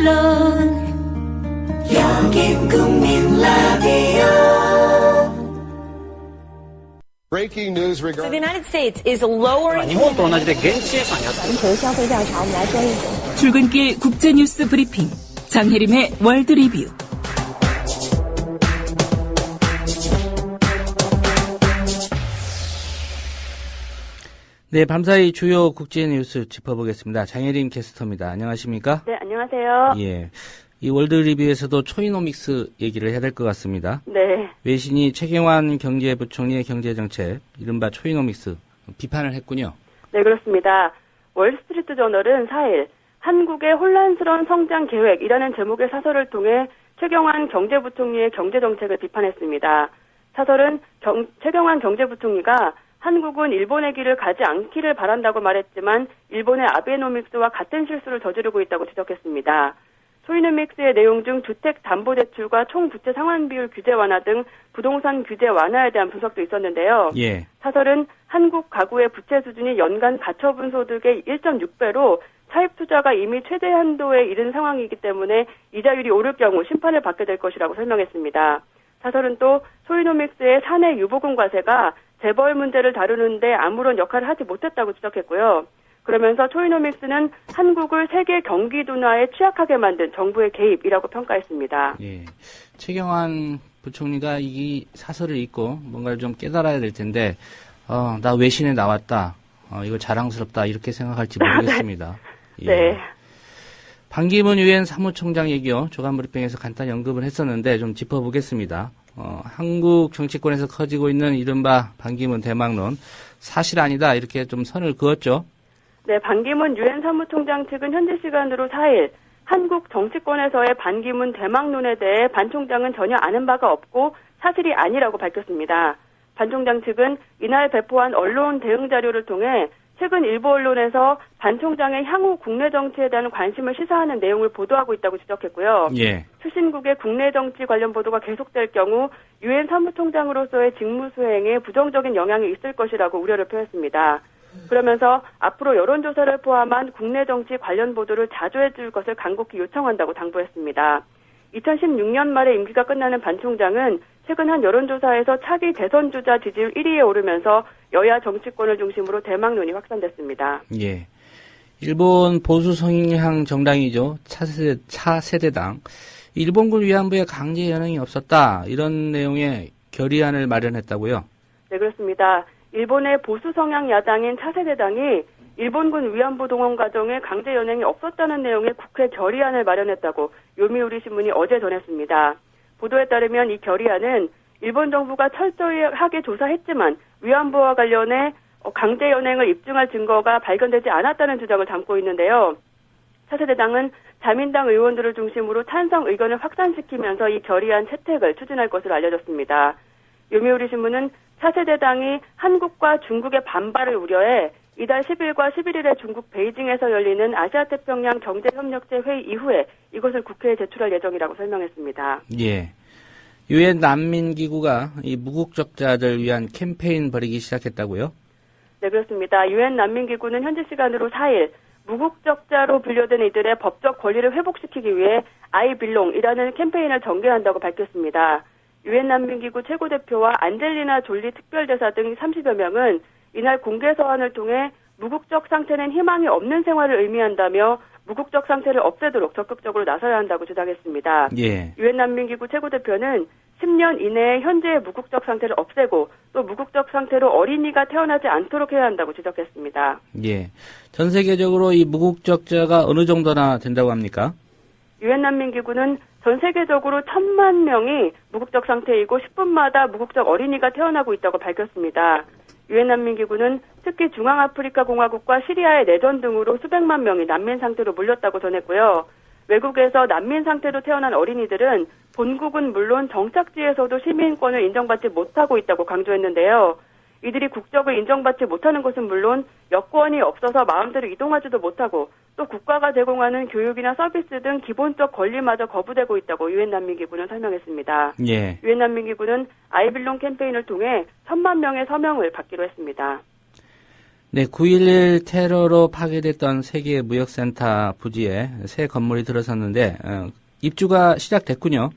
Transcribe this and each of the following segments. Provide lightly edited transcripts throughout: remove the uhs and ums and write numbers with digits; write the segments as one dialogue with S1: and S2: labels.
S1: 물론 여긴 국민 라디오.
S2: Breaking news
S3: So
S2: regarding
S3: the United States is lowering.
S4: 출근길 국제뉴스 브리핑 장혜림의 월드 리뷰.
S5: 네, 밤사이 주요 국제 뉴스 짚어보겠습니다. 장혜림 캐스터입니다. 안녕하십니까?
S6: 네, 안녕하세요.
S5: 예. 이 월드 리뷰에서도 초이노믹스 얘기를 해야 될 것 같습니다.
S6: 네.
S5: 외신이 최경환 경제부총리의 경제정책, 이른바 초이노믹스, 비판을 했군요.
S6: 네, 그렇습니다. 월스트리트 저널은 4일 한국의 혼란스러운 성장 계획이라는 제목의 사설을 통해 최경환 경제부총리의 경제정책을 비판했습니다. 사설은 최경환 경제부총리가 한국은 일본의 길을 가지 않기를 바란다고 말했지만 일본의 아베노믹스와 같은 실수를 저지르고 있다고 지적했습니다. 초이노믹스의 내용 중 주택담보대출과 총부채 상환비율 규제 완화 등 부동산 규제 완화에 대한 분석도 있었는데요.
S5: 예.
S6: 사설은 한국 가구의 부채 수준이 연간 가처분 소득의 1.6배로 차입 투자가 이미 최대 한도에 이른 상황이기 때문에 이자율이 오를 경우 심판을 받게 될 것이라고 설명했습니다. 사설은 또 초이노믹스의 사내 유보금 과세가 재벌 문제를 다루는데 아무런 역할을 하지 못했다고 지적했고요. 그러면서 초이노믹스는 한국을 세계 경기 둔화에 취약하게 만든 정부의 개입이라고 평가했습니다.
S5: 예. 최경환 부총리가 이 사설을 읽고 뭔가를 좀 깨달아야 될 텐데, 나 외신에 나왔다. 이거 자랑스럽다. 이렇게 생각할지 모르겠습니다.
S6: 네.
S5: 예.
S6: 네.
S5: 반기문 유엔 사무총장 얘기요. 조간 브리핑에서 간단히 언급을 했었는데 좀 짚어보겠습니다. 한국 정치권에서 커지고 있는 이른바 반기문 대망론 사실 아니다 이렇게 좀 선을 그었죠.
S6: 네, 반기문 유엔 사무총장 측은 현지 시간으로 4일 한국 정치권에서의 반기문 대망론에 대해 반 총장은 전혀 아는 바가 없고 사실이 아니라고 밝혔습니다. 반 총장 측은 이날 배포한 언론 대응 자료를 통해 최근 일부 언론에서 반 총장의 향후 국내 정치에 대한 관심을 시사하는 내용을 보도하고 있다고 지적했고요.
S5: 예.
S6: 출신국의 국내 정치 관련 보도가 계속될 경우 유엔 사무총장으로서의 직무 수행에 부정적인 영향이 있을 것이라고 우려를 표했습니다. 그러면서 앞으로 여론조사를 포함한 국내 정치 관련 보도를 자주 해줄 것을 간곡히 요청한다고 당부했습니다. 2016년 말에 임기가 끝나는 반 총장은 최근 한 여론조사에서 차기 대선 주자 지지율 1위에 오르면서 여야 정치권을 중심으로 대망론이 확산됐습니다.
S5: 예. 일본 보수 성향 정당이죠. 차세대당. 일본군 위안부에 강제 연행이 없었다. 이런 내용의 결의안을 마련했다고요?
S6: 네, 그렇습니다. 일본의 보수 성향 야당인 차세대당이 일본군 위안부 동원 과정에 강제 연행이 없었다는 내용의 국회 결의안을 마련했다고 요미우리 신문이 어제 전했습니다. 보도에 따르면 이 결의안은 일본 정부가 철저하게 조사했지만 위안부와 관련해 강제 연행을 입증할 증거가 발견되지 않았다는 주장을 담고 있는데요. 차세대당은 자민당 의원들을 중심으로 찬성 의견을 확산시키면서 이 결의안 채택을 추진할 것으로 알려졌습니다. 요미우리 신문은 차세대당이 한국과 중국의 반발을 우려해 이달 10일과 11일에 중국 베이징에서 열리는 아시아태평양 경제협력체 회의 이후에 이것을 국회에 제출할 예정이라고 설명했습니다.
S5: 예. 유엔 난민기구가 이 무국적자들 위한 캠페인 벌이기 시작했다고요?
S6: 네, 그렇습니다. 유엔 난민기구는 현지 시간으로 4일 무국적자로 분류된 이들의 법적 권리를 회복시키기 위해 I belong이라는 캠페인을 전개한다고 밝혔습니다. 유엔 난민기구 최고대표와 안젤리나 졸리 특별대사 등 30여 명은 이날 공개 서한을 통해 무국적 상태는 희망이 없는 생활을 의미한다며 무국적 상태를 없애도록 적극적으로 나서야 한다고 주장했습니다.
S5: 예.
S6: 유엔 난민기구 최고대표는 10년 이내에 현재의 무국적 상태를 없애고 또 무국적 상태로 어린이가 태어나지 않도록 해야 한다고 지적했습니다.
S5: 예. 전 세계적으로 이 무국적자가 어느 정도나 된다고 합니까?
S6: 유엔 난민기구는 전 세계적으로 1,000만 명이 무국적 상태이고 10분마다 무국적 어린이가 태어나고 있다고 밝혔습니다. 유엔 난민기구는 특히 중앙아프리카 공화국과 시리아의 내전 등으로 수백만 명이 난민 상태로 몰렸다고 전했고요. 외국에서 난민 상태로 태어난 어린이들은 본국은 물론 정착지에서도 시민권을 인정받지 못하고 있다고 강조했는데요. 이들이 국적을 인정받지 못하는 것은 물론 여권이 없어서 마음대로 이동하지도 못하고 또 국가가 제공하는 교육이나 서비스 등 기본적 권리마저 거부되고 있다고 유엔 난민기구는 설명했습니다.
S5: 예.
S6: 유엔 난민기구는 아이빌롱 캠페인을 통해 1,000만 명의 서명을 받기로 했습니다.
S5: 네, 9.11 테러로 파괴됐던 세계 무역센터 부지에 새 건물이 들어섰는데 입주가 시작됐군요.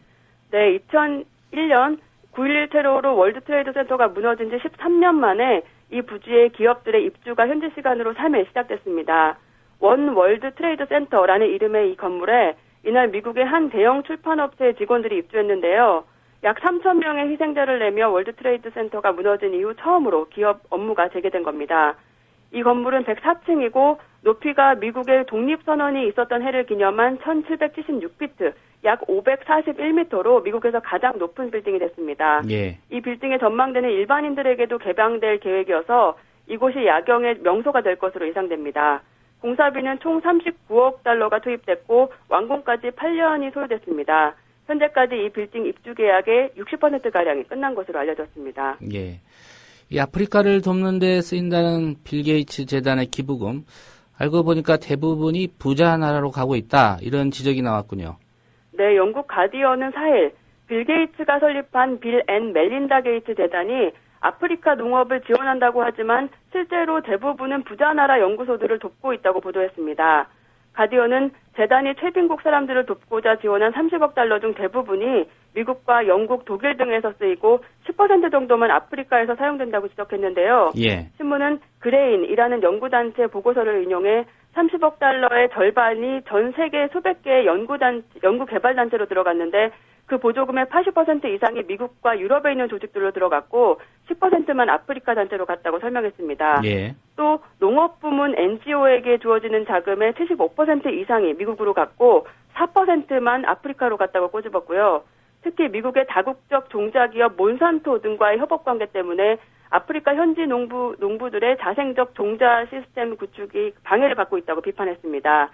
S6: 네, 2001년 9.11 테러로 월드 트레이드 센터가 무너진 지 13년 만에 이 부지의 기업들의 입주가 현지 시간으로 3일 시작됐습니다. 원 월드 트레이드 센터라는 이름의 이 건물에 이날 미국의 한 대형 출판업체의 직원들이 입주했는데요. 약 3,000명의 희생자를 내며 월드 트레이드 센터가 무너진 이후 처음으로 기업 업무가 재개된 겁니다. 이 건물은 104층이고 높이가 미국의 독립선언이 있었던 해를 기념한 1776피트, 약 541m로 미국에서 가장 높은 빌딩이 됐습니다.
S5: 예.
S6: 이 빌딩의 전망대는 일반인들에게도 개방될 계획이어서 이곳이 야경의 명소가 될 것으로 예상됩니다. 공사비는 총 39억 달러가 투입됐고 완공까지 8년이 소요됐습니다. 현재까지 이 빌딩 입주 계약의 60%가량이 끝난 것으로 알려졌습니다.
S5: 예. 이 아프리카를 돕는 데 쓰인다는 빌 게이츠 재단의 기부금, 알고 보니까 대부분이 부자 나라로 가고 있다, 이런 지적이 나왔군요.
S6: 네, 영국 가디언은 4일 빌 게이츠가 설립한 빌 앤 멜린다 게이츠 재단이 아프리카 농업을 지원한다고 하지만 실제로 대부분은 부자 나라 연구소들을 돕고 있다고 보도했습니다. 가디언은 재단이 최빈국 사람들을 돕고자 지원한 30억 달러 중 대부분이 미국과 영국, 독일 등에서 쓰이고 10% 정도만 아프리카에서 사용된다고 지적했는데요.
S5: 예.
S6: 신문은 그레인이라는 연구단체 보고서를 인용해 30억 달러의 절반이 전 세계 수백 개의 연구개발단체로 들어갔는데 그 보조금의 80% 이상이 미국과 유럽에 있는 조직들로 들어갔고 10%만 아프리카 단체로 갔다고 설명했습니다.
S5: 예.
S6: 또 농업부문 NGO에게 주어지는 자금의 75% 이상이 미국으로 갔고 4%만 아프리카로 갔다고 꼬집었고요. 특히 미국의 다국적 종자기업 몬산토 등과의 협업 관계 때문에 아프리카 현지 농부들의 자생적 종자 시스템 구축이 방해를 받고 있다고 비판했습니다.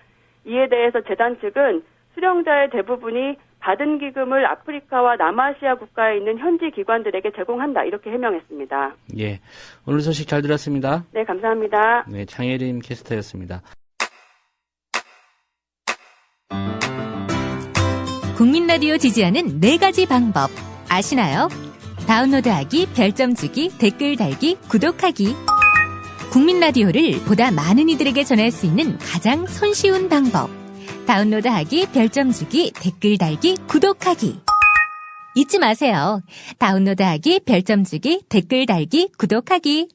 S6: 이에 대해서 재단 측은 수령자의 대부분이 받은 기금을 아프리카와 남아시아 국가에 있는 현지 기관들에게 제공한다, 이렇게 해명했습니다.
S5: 예. 오늘 소식 잘 들었습니다.
S6: 네, 감사합니다.
S5: 네, 장혜림 캐스터였습니다.
S7: 국민 라디오 지지하는 4가지 방법 아시나요? 다운로드하기, 별점 주기, 댓글 달기, 구독하기. 국민 라디오를 보다 많은 이들에게 전할 수 있는 가장 손쉬운 방법. 다운로드하기, 별점 주기, 댓글 달기, 구독하기. 잊지 마세요. 다운로드하기, 별점 주기, 댓글 달기, 구독하기.